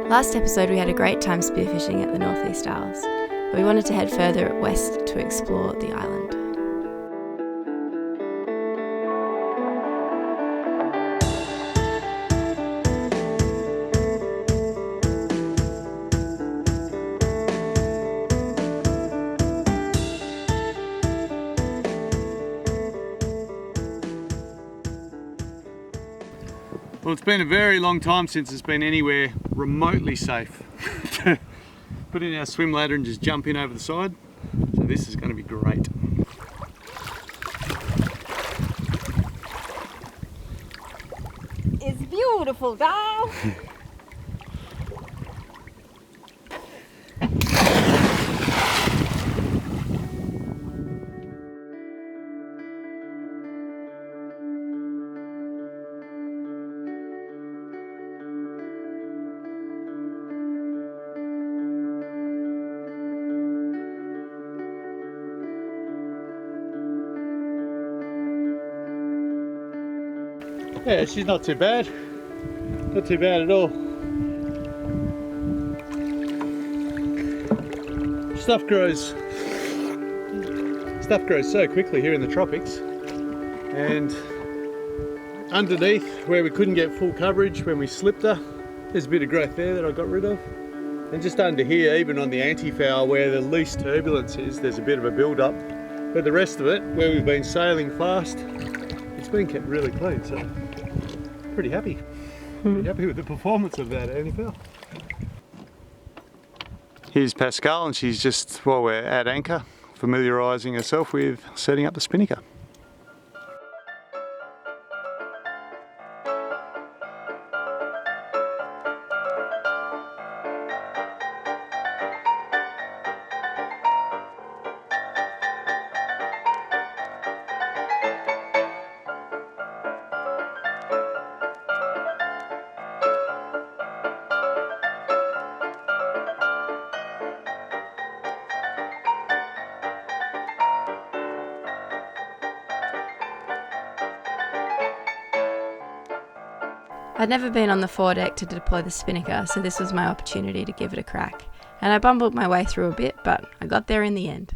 Last episode we had a great time spearfishing at the Northeast Isles, but we wanted to head further west to explore the island. Well, it's been a very long time since it's been anywhere remotely safe to put in our swim ladder and just jump in over the side. So this is going to be great. It's beautiful, doll. Yeah, she's not too bad. Not too bad at all. Stuff grows so quickly here in the tropics, and underneath where we couldn't get full coverage when we slipped her, there's a bit of growth there that I got rid of. And just under here, even on the anti-foul where the least turbulence is, there's a bit of a build-up. But the rest of it, where we've been sailing fast, it's been kept really clean, so pretty happy. Pretty happy with the performance of that anti-foul. Here's Pascal, and she's just, while we're at anchor, familiarising herself with setting up the spinnaker. I'd never been on the foredeck to deploy the spinnaker, so this was my opportunity to give it a crack. And I bumbled my way through a bit, but I got there in the end.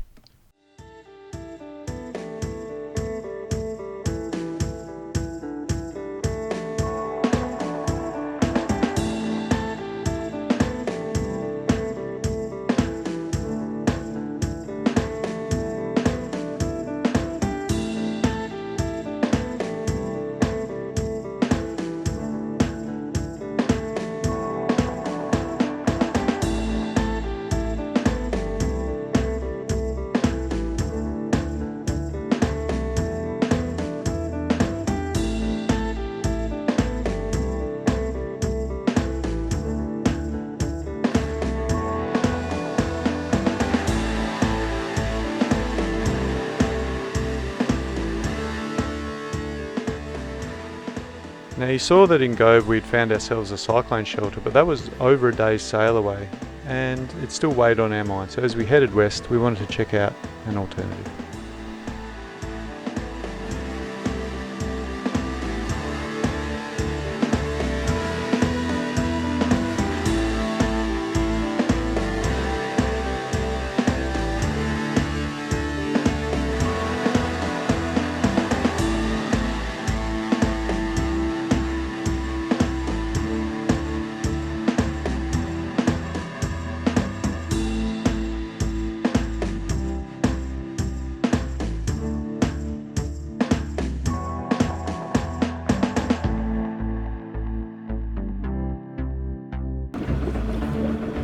Now you saw that in Gove we'd found ourselves a cyclone shelter, but that was over a day's sail away and it still weighed on our mind. So as we headed west, we wanted to check out an alternative.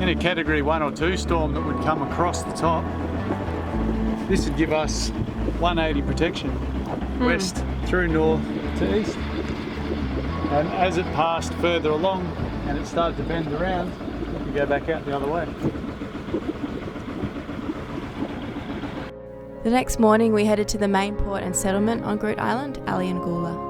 In a category 1 or 2 storm that would come across the top, this would give us 180 protection, west through north to east. And as it passed further along and it started to bend around, we could go back out the other way. The next morning we headed to the main port and settlement on Groote Eylandt, Alyangula.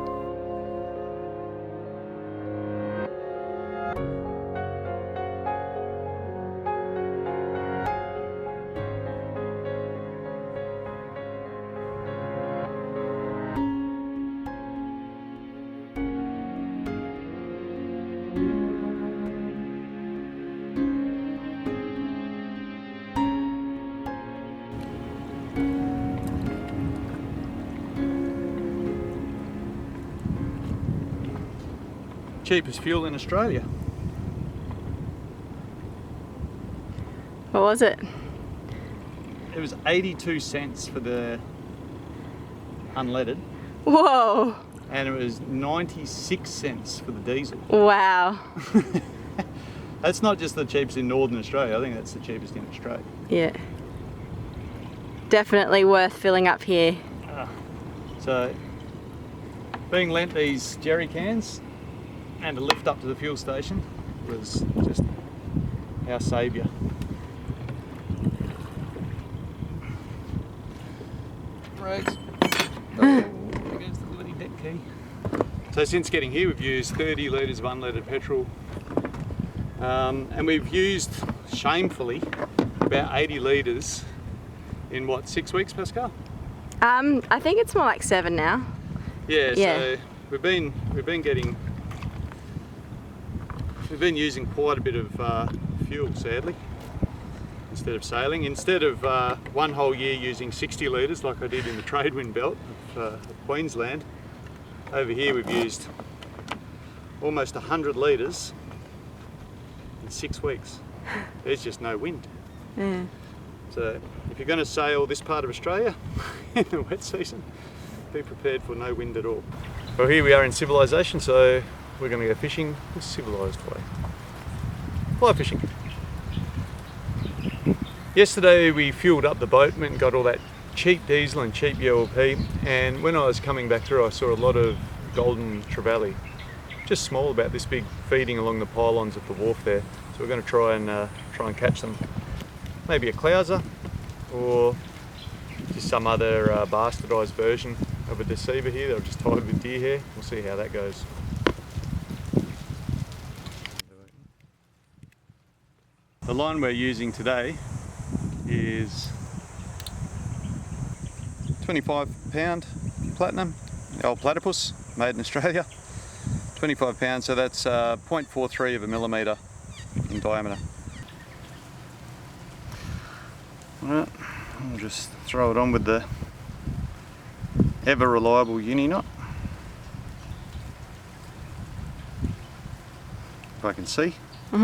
cheapest fuel in Australia. What was it? It was 82 cents for the unleaded, Whoa! and it was 96 cents for the diesel. Wow. That's not just the cheapest in Northern Australia, I think that's the cheapest in Australia. Yeah. Definitely worth filling up here. So, being lent these jerry cans and a lift up to the fuel station was just our saviour. Right. Oh, there goes the bloody deck key. So since getting here we've used 30 litres of unleaded petrol, and we've used, shamefully, about 80 litres in what, 6 weeks, Pascal? I think it's more like 7 now. Yeah, Yeah. so we've been using quite a bit of fuel, sadly, instead of sailing. Instead of one whole year using 60 litres like I did in the trade wind belt of Queensland, over here we've used almost 100 litres in 6 weeks. There's just no wind. Yeah. So if you're going to sail this part of Australia in the wet season, be prepared for no wind at all. Well, here we are in civilization, so we're going to go fishing the civilized way. Fly fishing. Yesterday we fueled up the boat, went and got all that cheap diesel and cheap ULP, and when I was coming back through I saw a lot of golden trevally, just small, about this big, feeding along the pylons of the wharf there. So we're going to try and catch them. Maybe a clouser, or just some other bastardised version of a deceiver here that I've just tied with deer hair. We'll see how that goes. The line we're using today is 25-pound platinum, the old platypus, made in Australia. 25 pounds, so that's 0.43 of a millimetre in diameter. Alright, I'll just throw it on with the ever reliable uni knot. If I can see. You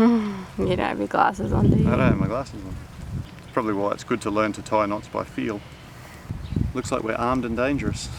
don't have your glasses on, do you? I don't have my glasses on. That's probably why it's good to learn to tie knots by feel. Looks like we're armed and dangerous.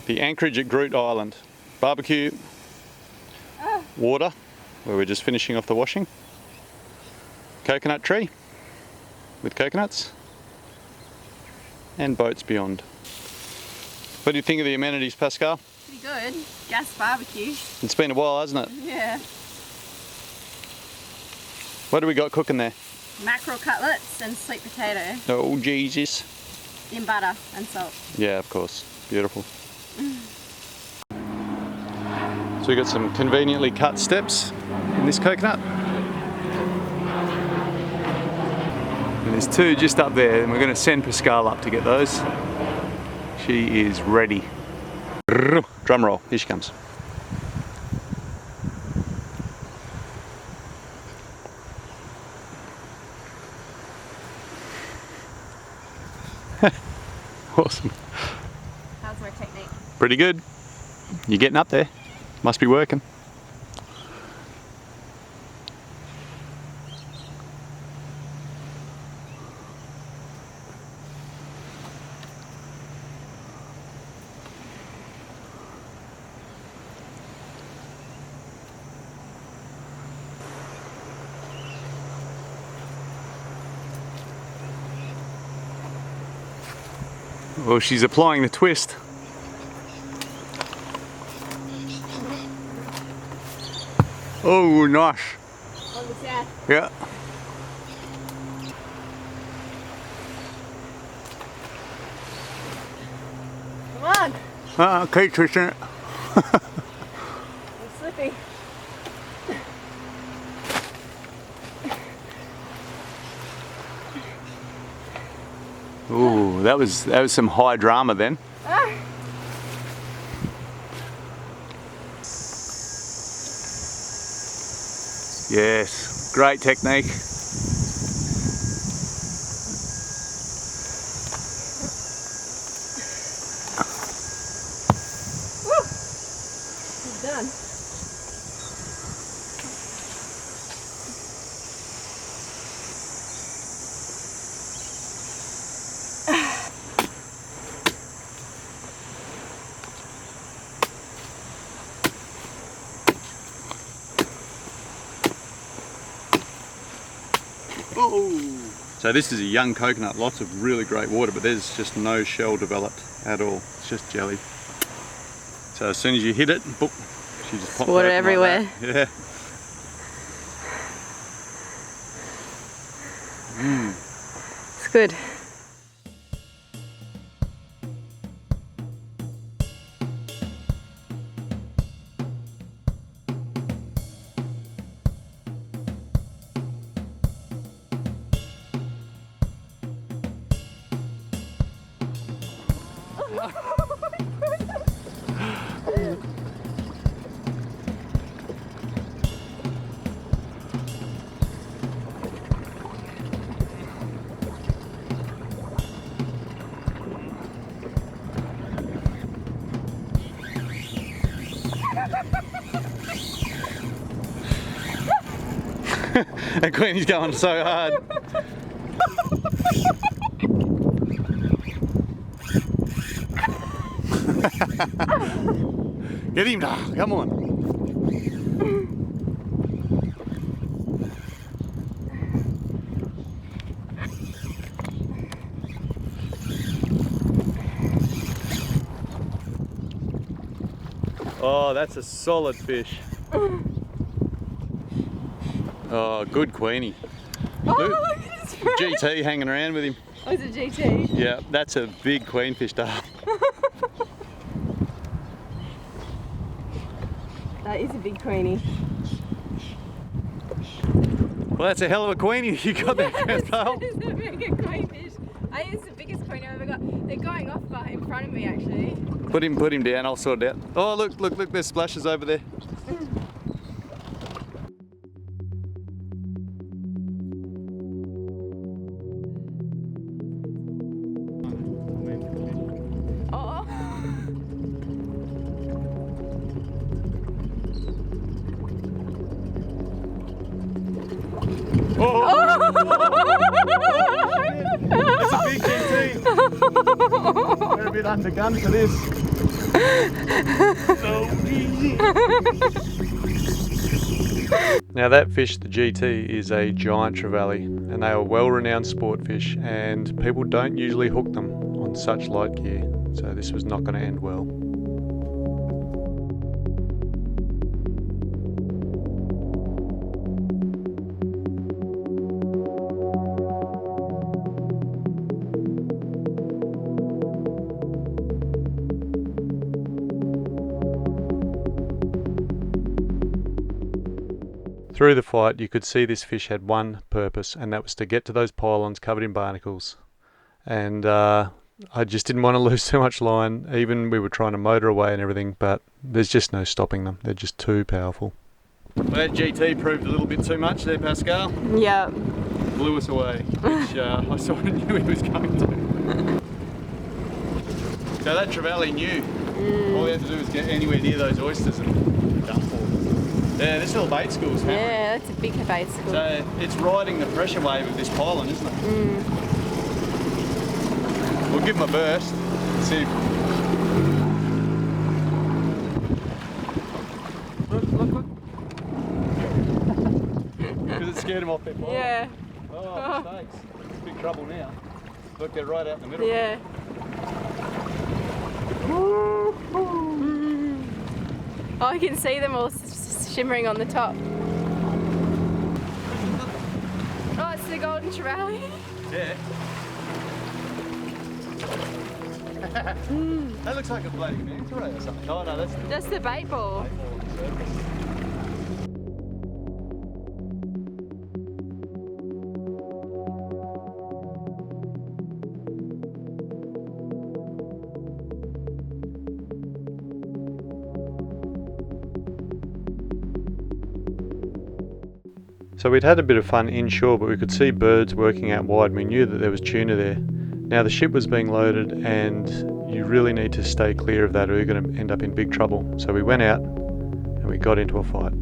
The anchorage at Groote Eylandt. Barbecue, water, where we're just finishing off the washing, coconut tree, with coconuts and boats beyond. What do you think of the amenities, Pascal? Pretty good. Gas barbecue. It's been a while, hasn't it? Yeah. What do we got cooking there? Mackerel cutlets and sweet potato Oh, Jesus. in butter and salt. Yeah, of course. Beautiful. So we got some conveniently cut steps in this coconut. And there's two just up there, and we're going to send Pascal up to get those. She is ready. Drum roll, here she comes. Awesome. How's our technique? Pretty good. You're getting up there. Must be working. Well, she's applying the twist. Oh, nice. On the south. Yeah. Come on. Keep twisting it. It's slippy. Ooh, that was some high drama then. Ah. Yes, great technique. It's done. So this is a young coconut, lots of really great water, but there's just no shell developed at all. It's just jelly. So as soon as you hit it, boop, she just pops Water open everywhere. like that. Yeah. It's good. And Queenie's going so hard. Get him now, come on. Oh, that's a solid fish. Oh, good Queenie. Oh, look at his friend. GT hanging around with him. Oh, it's a GT. Yeah, that's a big queenfish to have. That is a big queenie. Well, that's a hell of a queenie you got there, Pascal. It's a bigger queenfish. I think it's the biggest queen I've ever got. They're going off in front of me actually. Put him down, I'll sort it out. Oh, look, there's splashes over there. Oh. That's a big GT. We're a bit undergun for this. So easy. Now that fish, the GT, is a giant trevally, and they are well-renowned sport fish, and people don't usually hook them on such light gear, so this was not going to end well. Through the fight, you could see this fish had one purpose, and that was to get to those pylons covered in barnacles. And I just didn't want to lose too much line. Even we were trying to motor away and everything, but there's just no stopping them. They're just too powerful. Well, that GT proved a little bit too much there, Pascal. Yeah. Blew us away, which I sort of knew he was going to. So that trevally knew. All we had to do was get anywhere near those oysters and done for. Yeah, this little bait school's hammering. Yeah, that's a big bait school. So it's riding the pressure wave of this pylon, isn't it? We'll give him a burst and see if... Look. Because it scared him off their pylon. Yeah. Oh, mistakes. It's big trouble now. Look, they're right out in the middle. Yeah. Oh, you can see them all shimmering on the top. Oh, it's the golden trevally. Yeah. That looks like a bloody manta ray or something. Oh no, That's the bait ball. bait ball on the surface. So we'd had a bit of fun inshore, but we could see birds working out wide and we knew that there was tuna there. Now the ship was being loaded and you really need to stay clear of that or you're going to end up in big trouble. So we went out and we got into a fight.